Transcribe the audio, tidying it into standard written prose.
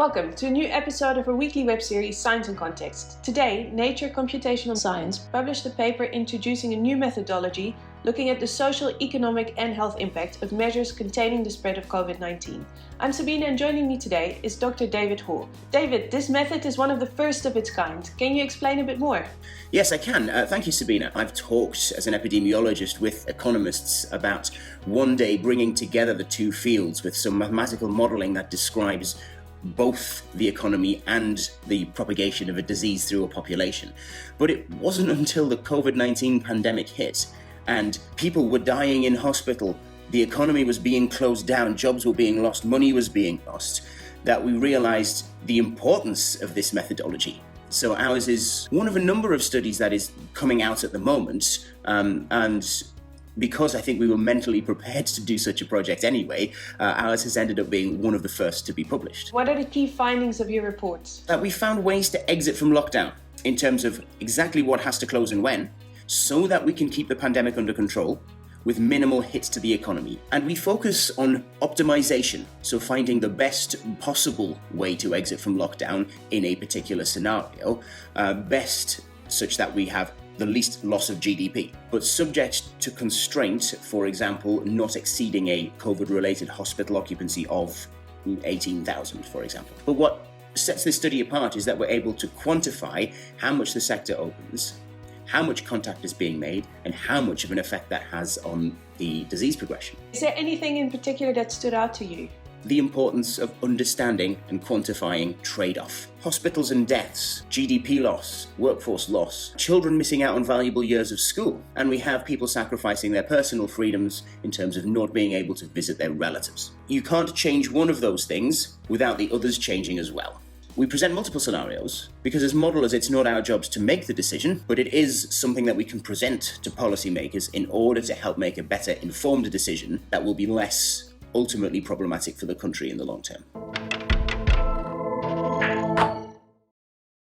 Welcome to a new episode of our weekly web series Science in Context. Today, Nature Computational Science published a paper introducing a new methodology looking at the social, economic and health impact of measures containing the spread of COVID-19. I'm Sabine and joining me today is Dr. David Hall. David, this method is one of the first of its kind. Can you explain a bit more? Yes, I can. Thank you, Sabine. I've talked as an epidemiologist with economists about one day bringing together the two fields with some mathematical modelling that describes both the economy and the propagation of a disease through a population. But it wasn't until the COVID-19 pandemic hit and people were dying in hospital, the economy was being closed down, jobs were being lost, money was being lost, that we realized the importance of this methodology. So ours is one of a number of studies that is coming out at the moment, and because I think we were mentally prepared to do such a project anyway, ours has ended up being one of the first to be published. What are the key findings of your reports? That we found ways to exit from lockdown in terms of exactly what has to close and when, so that we can keep the pandemic under control with minimal hits to the economy. And we focus on optimization, so finding the best possible way to exit from lockdown in a particular scenario, best such that we have the least loss of GDP, but subject to constraint, for example, not exceeding a COVID-related hospital occupancy of 18,000, for example. But what sets this study apart is that we're able to quantify how much the sector opens, how much contact is being made, and how much of an effect that has on the disease progression. Is there anything in particular that stood out to you? The importance of understanding and quantifying trade-off. Hospitals and deaths, GDP loss, workforce loss, children missing out on valuable years of school, and we have people sacrificing their personal freedoms in terms of not being able to visit their relatives. You can't change one of those things without the others changing as well. We present multiple scenarios because as modelers it's not our jobs to make the decision, but it is something that we can present to policymakers in order to help make a better informed decision that will be less ultimately problematic for the country in the long term.